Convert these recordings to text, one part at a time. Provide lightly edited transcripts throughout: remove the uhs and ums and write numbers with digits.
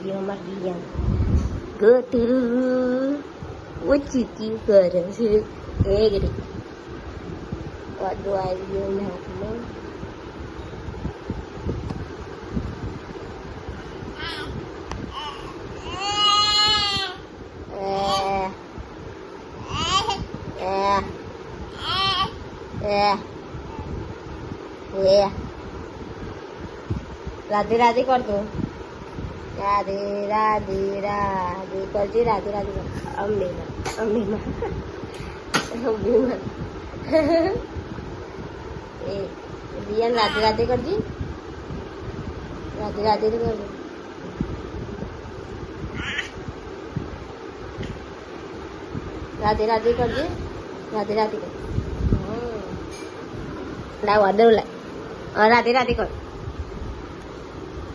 ગયો અમાર ગયા ગોતું ઓછી કી કરે છે એગરી વાડો આવી ગયો ને હાથમાં રાધે રાધે કરતો રાધે રાધે રાધે કરજે રાધે રાધે કર અંબેમાં અંબેમાં અંબેમાં એ રિયાન રાધે રાધે કરજે રાધે રાધે કરજે રાધે રાધે કરજે રાધે રાધે કર લાવ અદર લાવ રાધે રાધે કર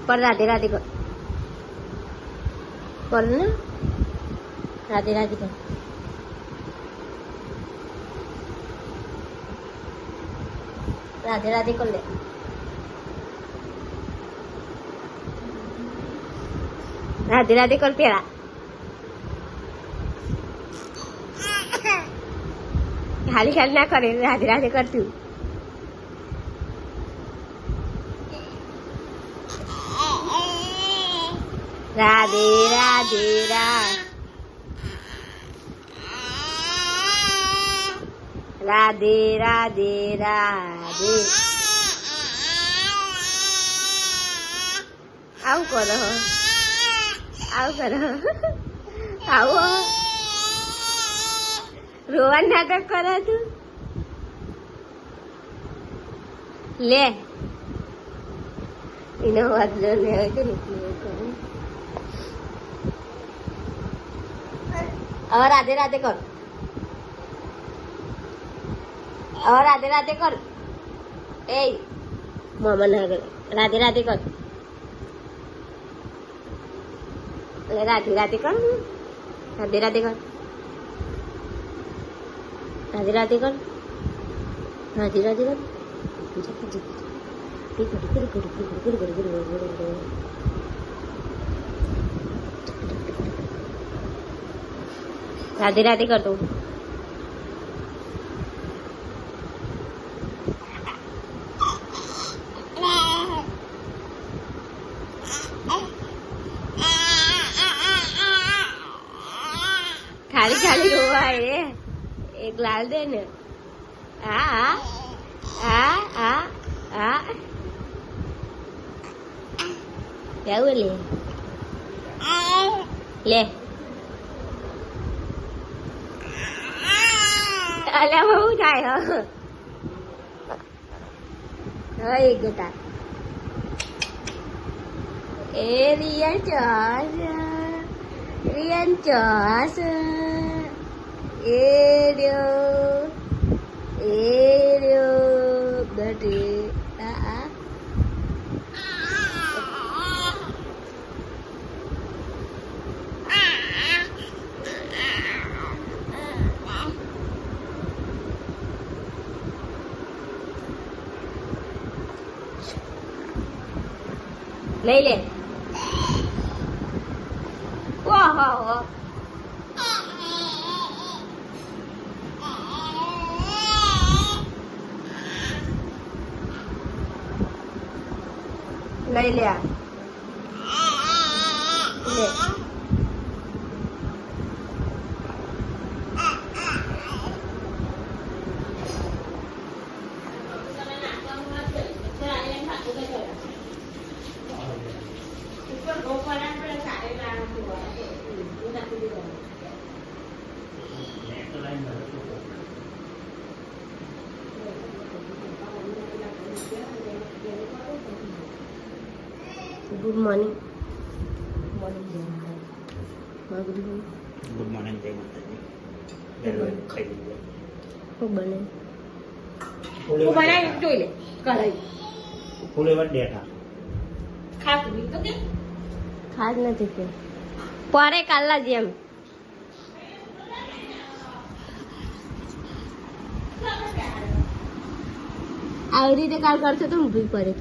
पर राधे राधे कर ना राधे राधे कर राधे राधे कर ले राधे राधे कर पेड़ा खाली खाली ना करे राधे राधे करती हूँ राधे राधे राधे राधे राधे आओ करो आओ रोवन नाटक करो तू ले इन्हें बदलो ले तो और राधे राधे कर और राधे राधे कर ए मामा ना राधे राधे कर राधे राधे कर राधे राधे कर राधे राधे कर राधे राधे कर राधे राधे कर दो खाली खाली हुआ है एक लाल दे न आ आ आ आ क्या हुआ ले ले अल्लाह बहू जाए एक गता ए रियन चौस ए रो गटे आ ले ले वाह वाह ले ले ले गुड मॉर्निंग गुड मॉर्निंग जय माताजी खाई लीजिए खूब बने ફૂલે હું બનાવી જોઈ લે કરાઈ ફૂલે વડ દેખા ખાસ બી તો કે ખાસ નથી કે પારે કાલા જેમ આવી રીતે કાલ કરશો તો ઊભી પડે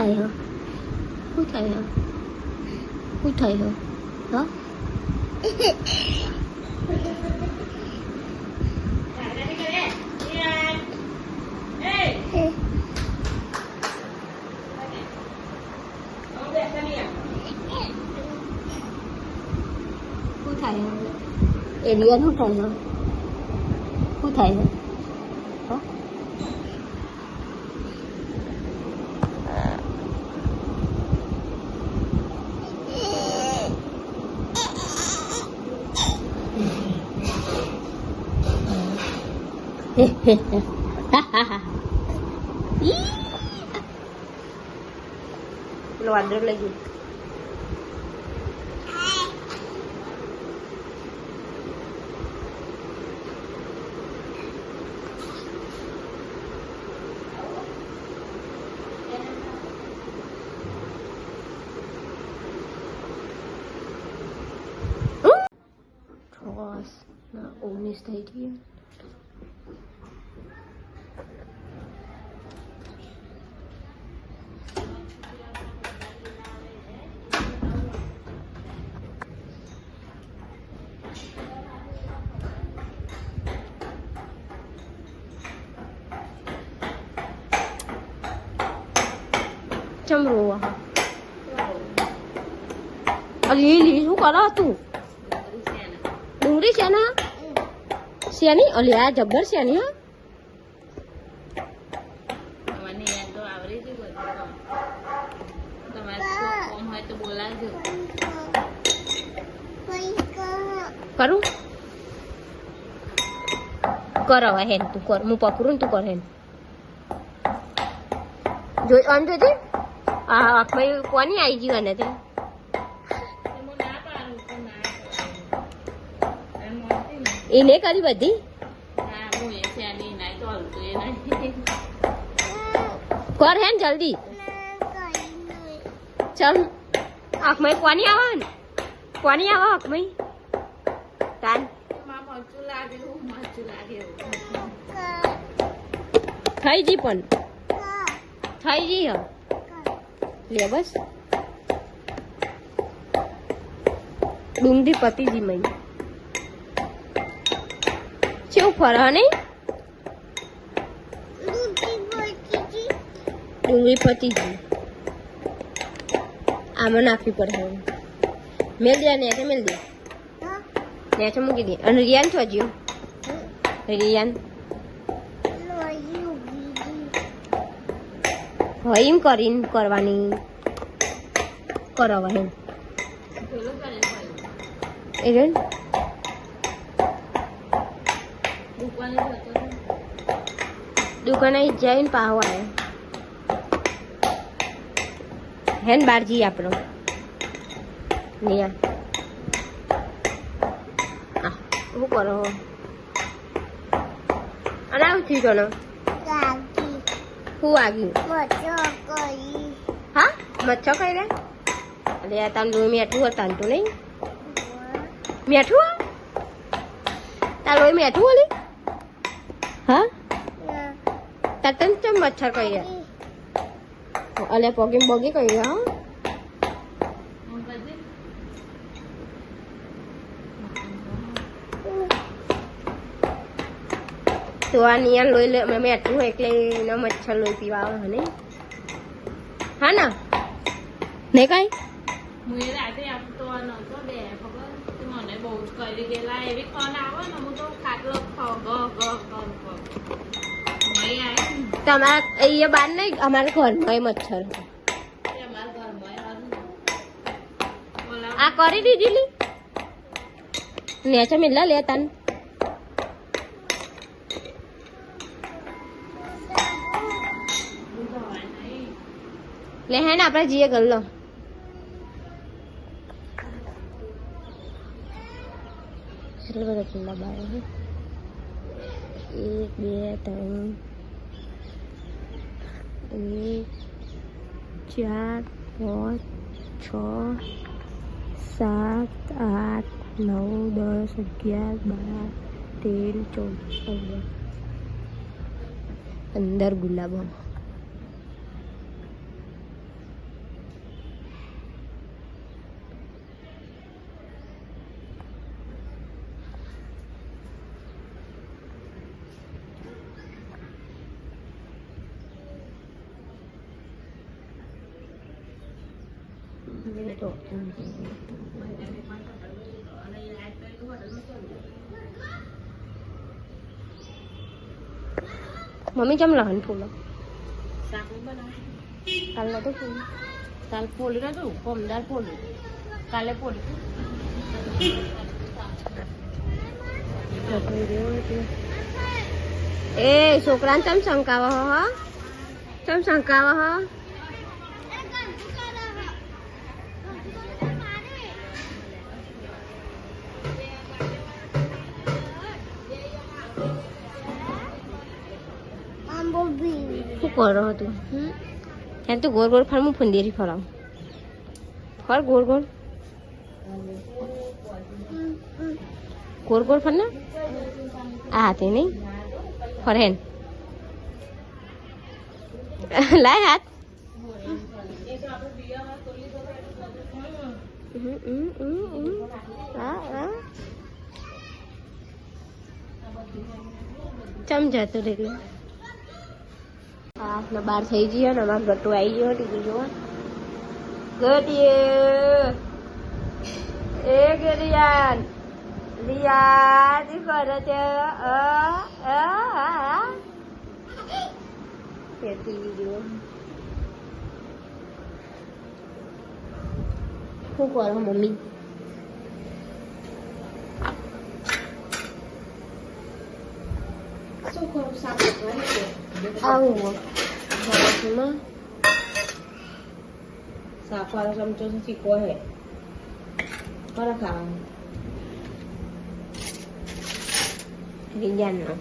થાય હે? શું થાય હે? શું થાય હે? હા? શું થાય હે? એલિયન શું થાય હે? શું થાય હે? હા? પેલો વાંદરો લઈ ગયો. ના 19 થઈ ગઈ. ચમ રોવા અલી શું કરો તું? ડુંગળી છે ને શેની? અલી આ જબ્બર શેની હા? કરું કર હવે હેન તું કર હું પકડું ને તું કર હેન જોઈ આમ જોજે આ આંખમાં કોની આવી ગયું અને તે એને કરી બધી કર હેન જલ્દી ચમ આંખમાં કોની આવે ને કોની આવે આંખમાં તાન થઈ જી પણ થઈ જી હ લે બસ ડુંગળી પતીજી મઈ કેવું ફરહ નહીં ડુંગળી પતીજી આમાં નાખવી પડે મેલ દે ને મેલ દે ને મૂકી દે અને રિયાન છો જ્યું રિયાન હા એમ કરીને કરવાની કરાવવા એમ એ દુકાને જઈને પાવ આવે હેન બાર જઈએ આપણો નિયા શું કરો અને આવું થયું તને શું વાગ્યું હા મચ્છર કઈ રે અરે આ તારું લોહી મેઠું હતા તું નહીં મેઠું તાર લોહી મેઠું ઓલી હા તાર તને ચમ મચ્છર કઈ રે અલે પગે બગી કઈ રે હા તો આ નિયર લોહી લે મેં મેઠું એટલે એનો મચ્છર લોહી પીવા આવે ને હા ના નહીં કઈ હું રાતે આપતો નતો બે ખબર મને બહુ જ કરી ગયેલા એવી કોણ આવે ને હું તો ખાટલો તમારા અહીંયા બાર નહીં અમારા ઘરમાં મચ્છર આ કરી દીધી નેચા મિલ્લા લેતા ને લે હે ને આપણે જઈએ ગલ્લો કેટલા બધા કુંડા બાર 1 2 3 4 5 6 7 8 9 10 11 12 13 14 15 ગુલાબો તો મમ્મી કેમ લહન ફૂલો શાક બનાવ કાલ નતું ફૂલ કાલ ફોલી નતું પમદાર ફોલી કાલે ફોલી એ છોકરાને ચમ શંકાવ હ ચમ શંકાવ હ શું કરો તું ત્યાં તો ગોળ ગોળ ફર હું ફંદેરી ફરાવ ફર ગોળ ગોળ ગોળ ગોળ ફર ને આ હાથે નહીં ફરેન લાય હાથ ચમ જતો એટલે આપણે બહાર થઈ ગયો ને અમારે ગટુ આવી ગયો ટીવી જોવા ગટીએ એ ગરિયાન રિયા તી કરે છે ટીવી જોવા શું કરો મમ્મી શું કરું શાક આવું શાક વાળો ચમચો ચીકો હે ખરા ખાવાનું રિયાનનો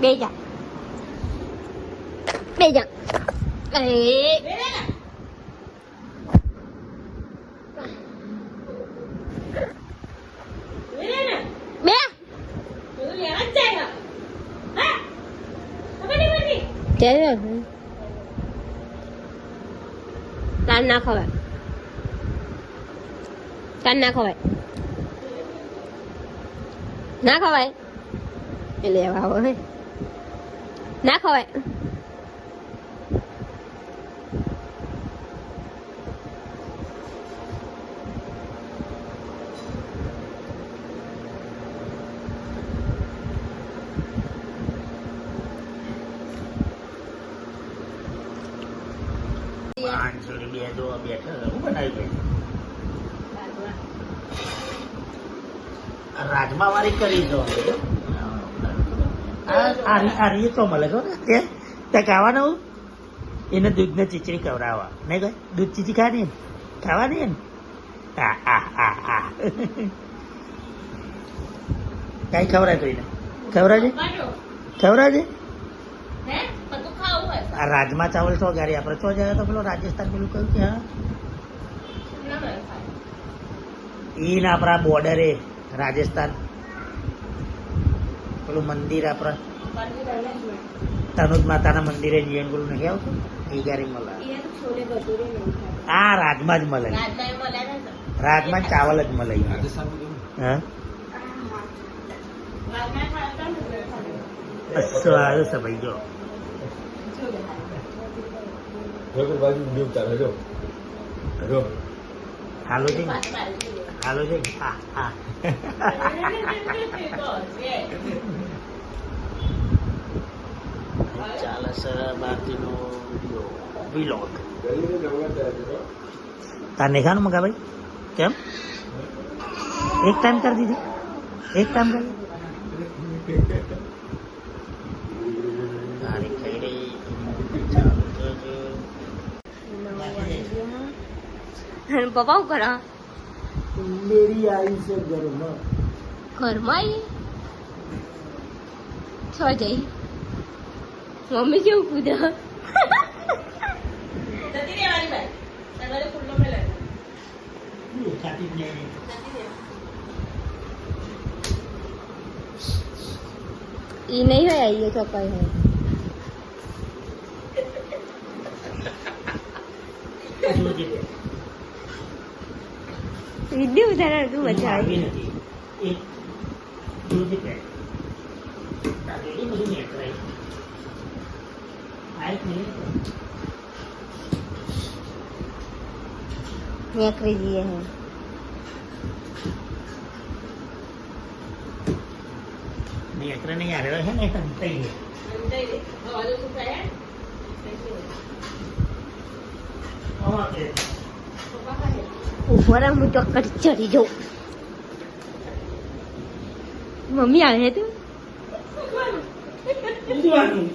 Beja. Beja. Tan na khawai. Tan na khawai. Na khawai. Ele vào ơi. Na khawai. રાજમા વાળી કરી દો આ રીત તો મળે છો ને ત્યાં ખાવાનું એને દૂધને ચીચડી ખવડાવવા નહીં કઈ દૂધ ચીચી ખાવાની ખાવાની ને કઈ ખવડાય તો એને ખવડાવજે ખવડાવજે આ રાજમા ચાવલ છો ગાડી આપણે છો જાય તો પેલો રાજસ્થાન પેલું કયું કે હા ઈને આપણા બોર્ડરે રાજસ્થાન પેલું મંદિર આપણા તનુજ માતાના મંદિરે જઈએ પેલું નથી આવતું એ ગાડી મળે આ રાજમાં જ મળે રાજમાં ચાવલ જ મળે હા આવ્યો છે ભાઈ જો હાલો છે હાલો છે હા હા ચાલે છે ભારતીનો વિલોગ તાર નહીં ખાવાનું મગા ભાઈ કેમ એક ટાઈમ કરી દીધી એક ટાઈમ કરી તારી ખાઈ રહી પપ્પા શું કરો મેરી આવી છે ઘરમાં ઘરમાં આવી છો જઈ મમ્મી કેવું કૂદા ખાતી જ નહીં ये नहीं है ये चौपाई है वीडियो उतारा तू बचा આવી નથી એક દૂધ પે તાગેલી બધું મેં કરાય આ એક મિનિટ मैं खरीदिए हैं મેં એકરા નહીં આરે છે ને કંટાઈ ગઈ ઓકે ऊपर हम तो कट चढ़ी जो मम्मी आ रहे तू ઊંધવાનું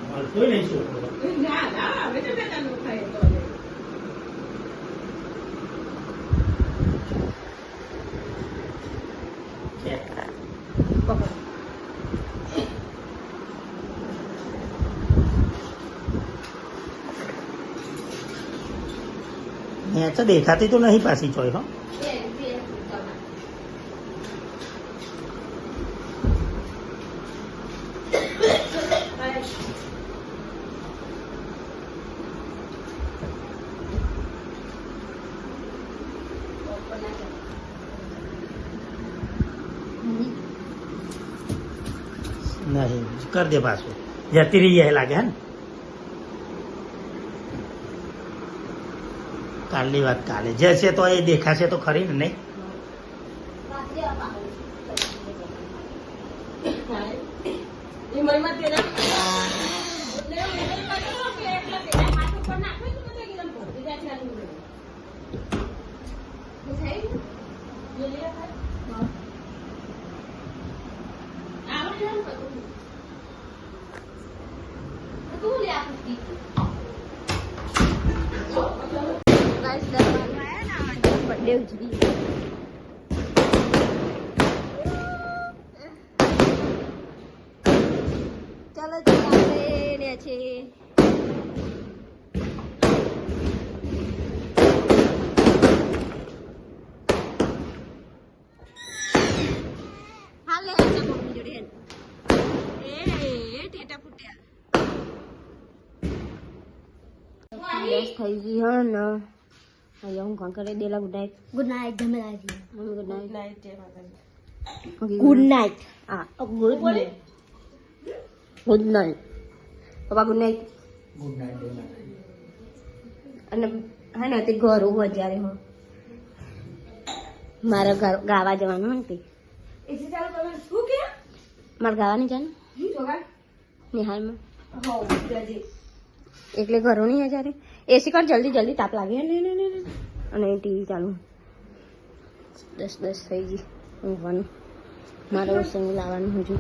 મળતો નહીં છોકરો મેં તો દેખાતી તો નહીં પાછી ચોય હો નહીં કર દે પાછું જતી રહી જાય લાગે હે ને કાલની વાત કાલે જશે તો એ દેખાશે તો ખરી ને નહીં बर्थडे उजड़ी चलो चला છે હાલે આના મમ્મી જોડે એ ટેટા ફૂટ્યા બસ થઈ ગઈ હો ને અહીંયા હું કોણ કરે દેલા ગુડ નાઇટ જમે લાગી mummy good night good night હા ગુડ નાઇટ ગુડ નાઇટ પપ્પા ગુડ નાઇટ ગુડ નાઇટ અને હા ને તે ઘર ઉભો જ્યારે હો મારે ગાવા જવાનું ને તે મારે ગાવા નહીં જવાનું નિહાળમાં એટલે ઘરો નહીં જ્યારે એસી કર જલ્દી જલ્દી તાપ લાગે ને અને ટીવી ચાલુ 10 થઈ ગઈ ઊંઘવાનું મારે ઓછું લાવવાનું હજુ